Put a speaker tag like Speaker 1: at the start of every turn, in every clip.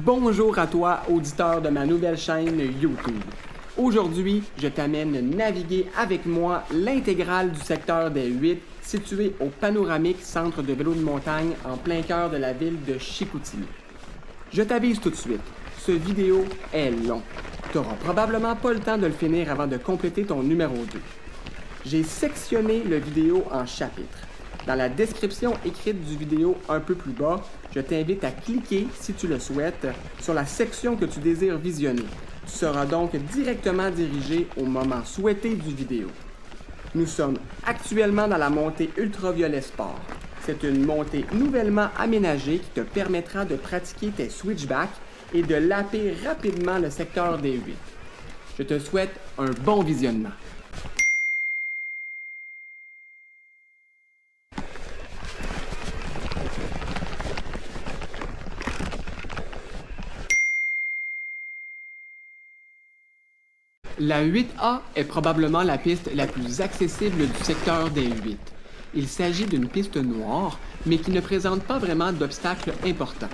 Speaker 1: Bonjour à toi, auditeur de ma nouvelle chaîne YouTube. Aujourd'hui, je t'amène naviguer avec moi l'intégrale du secteur des 8 situé au panoramique centre de vélo de montagne en plein cœur de la ville de Chicoutimi. Je t'avise tout de suite, ce vidéo est long. Tu n'auras probablement pas le temps de le finir avant de compléter ton numéro 2. J'ai sectionné le vidéo en chapitres. Dans la description écrite du vidéo un peu plus bas, je t'invite à cliquer, si tu le souhaites, sur la section que tu désires visionner. Tu seras donc directement dirigé au moment souhaité du vidéo. Nous sommes actuellement dans la montée Ultraviolet Sport. C'est une montée nouvellement aménagée qui te permettra de pratiquer tes switchbacks et de laper rapidement le secteur des 8. Je te souhaite un bon visionnement. La 8A est probablement la piste la plus accessible du secteur des 8. Il s'agit d'une piste noire, mais qui ne présente pas vraiment d'obstacles importants.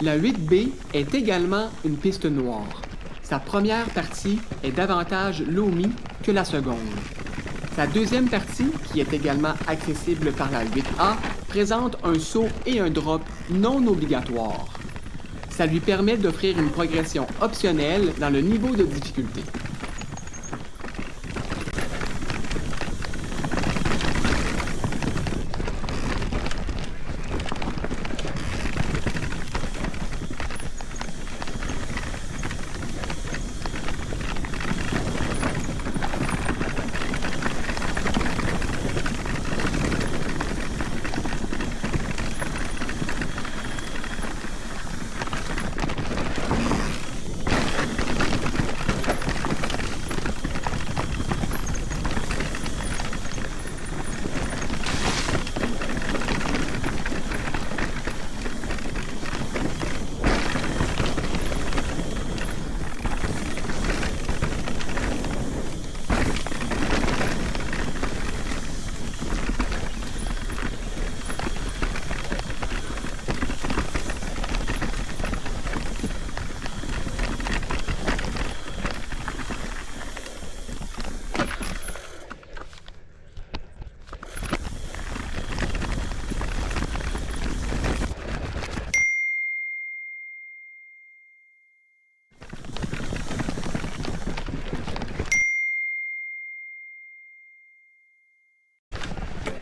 Speaker 1: La 8B est également une piste noire. Sa première partie est davantage loamy que la seconde. Sa deuxième partie, qui est également accessible par la 8A, présente un saut et un drop non obligatoires. Ça lui permet d'offrir une progression optionnelle dans le niveau de difficulté.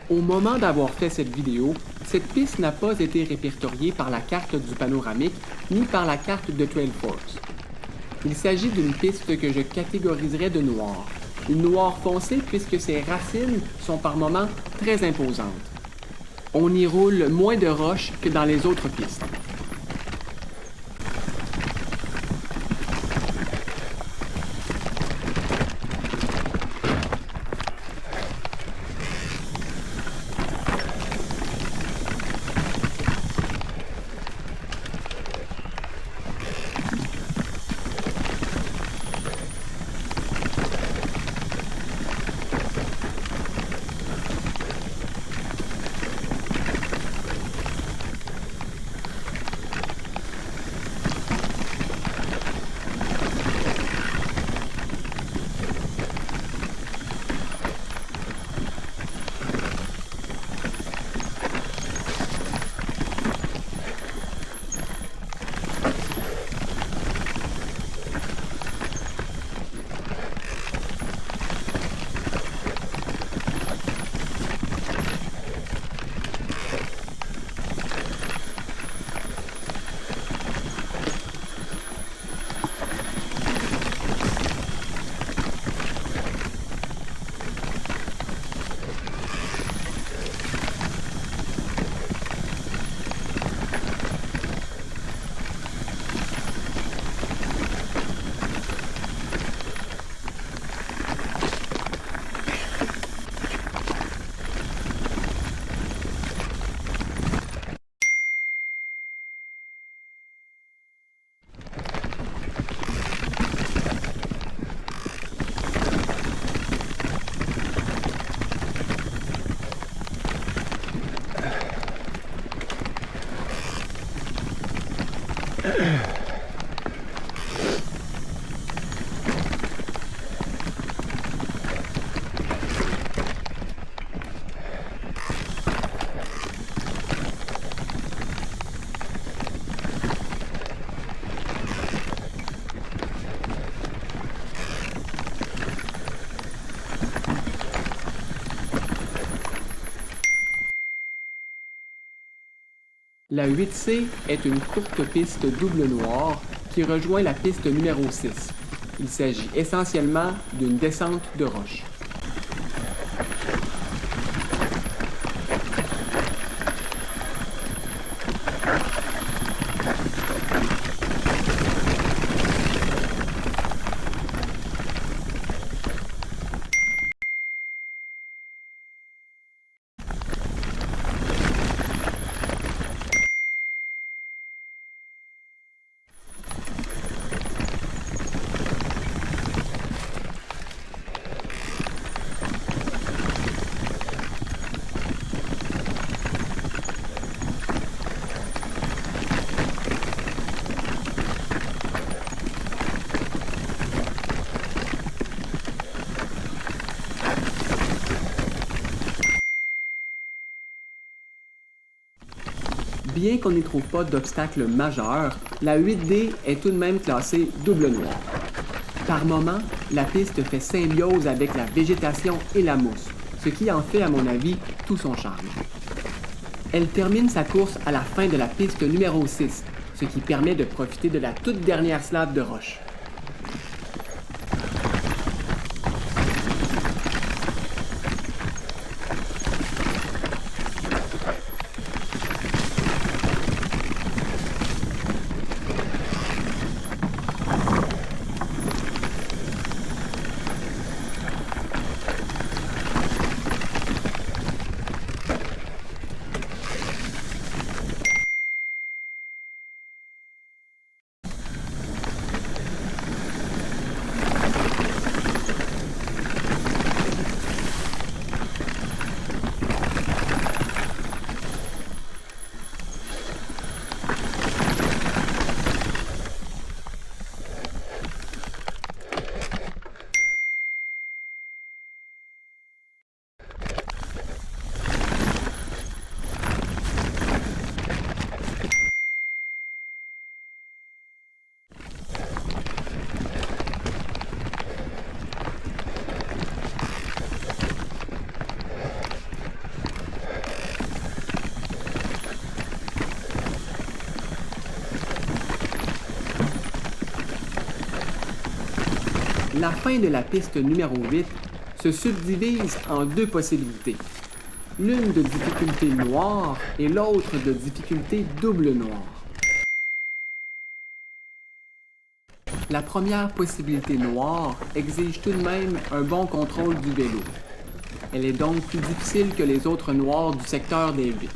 Speaker 1: Au moment d'avoir fait cette vidéo, cette piste n'a pas été répertoriée par la carte du panoramique ni par la carte de Trailforce. Il s'agit d'une piste que je catégoriserais de noire. une noire foncée puisque ses racines sont par moments très imposantes. On y roule moins de roches que dans les autres pistes. La 8C est une courte piste double noire qui rejoint la piste numéro 6. Il s'agit essentiellement d'une descente de roche. Bien qu'on n'y trouve pas d'obstacle majeur, la 8D est tout de même classée double noire. Par moments, la piste fait symbiose avec la végétation et la mousse, ce qui en fait, à mon avis, tout son charme. Elle termine sa course à la fin de la piste numéro 6, ce qui permet de profiter de la toute dernière slab de roche. La fin de la piste numéro 8 se subdivise en deux possibilités. L'une de difficulté noire et l'autre de difficulté double noire. La première possibilité noire exige tout de même un bon contrôle du vélo. Elle est donc plus difficile que les autres noirs du secteur des 8.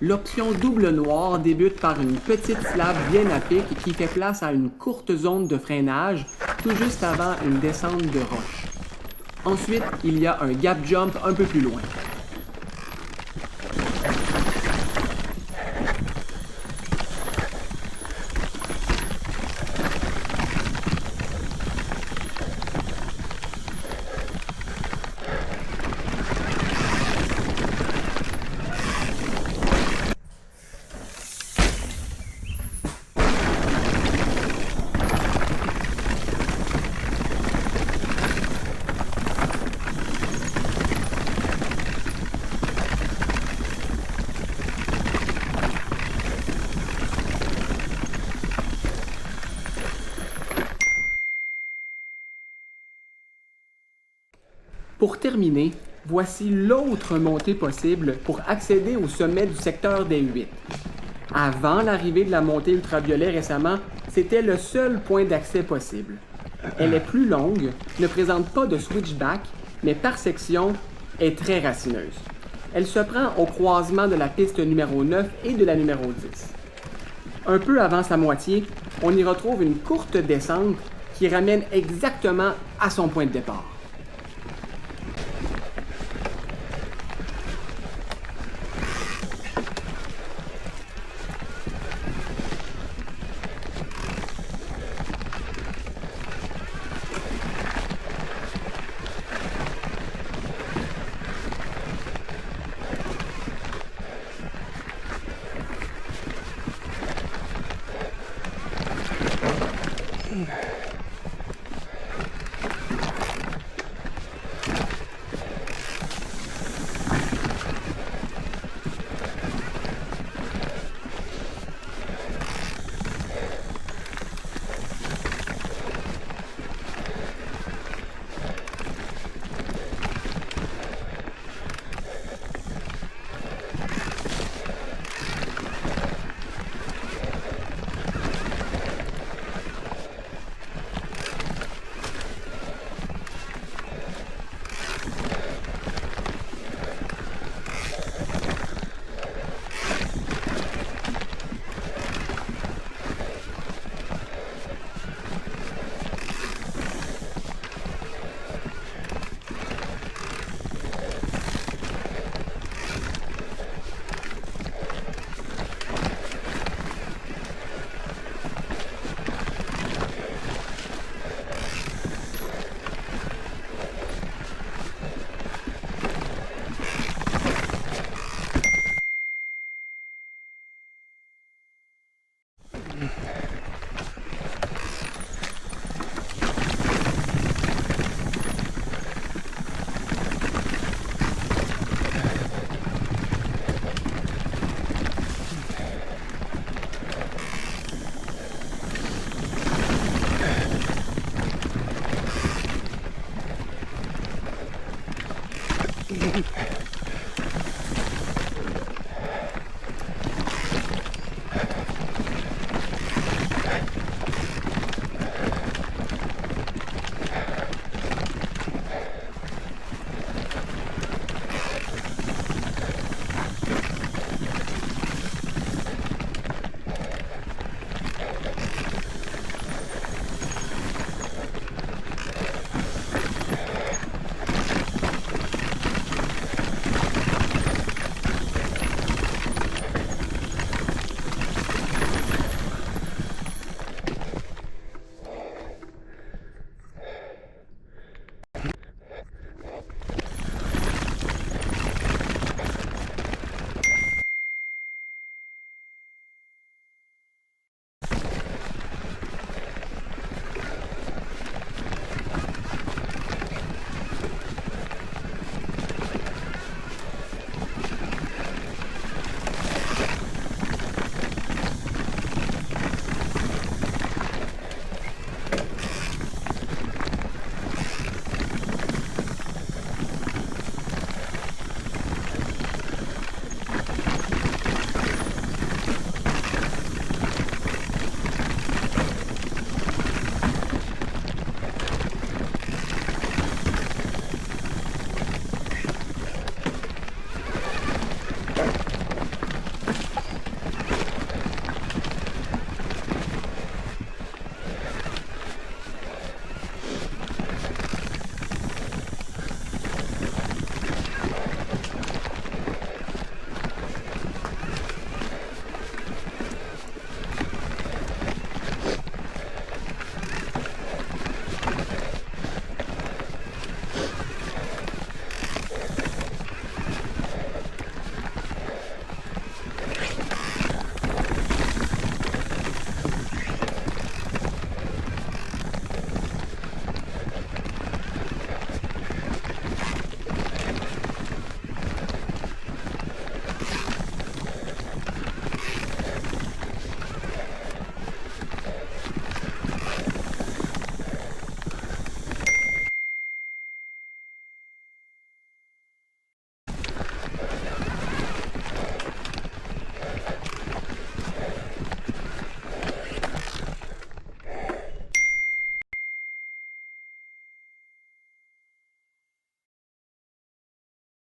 Speaker 1: L'option double noire débute par une petite slab bien à pic qui fait place à une courte zone de freinage tout juste avant une descente de roche. Ensuite, il y a un gap jump un peu plus loin. Pour terminer, voici l'autre montée possible pour accéder au sommet du secteur des 8. Avant l'arrivée de la montée ultraviolet récemment, c'était le seul point d'accès possible. Elle est plus longue, ne présente pas de switchback, mais par section est très racineuse. Elle se prend au croisement de la piste numéro 9 et de la numéro 10. Un peu avant sa moitié, on y retrouve une courte descente qui ramène exactement à son point de départ.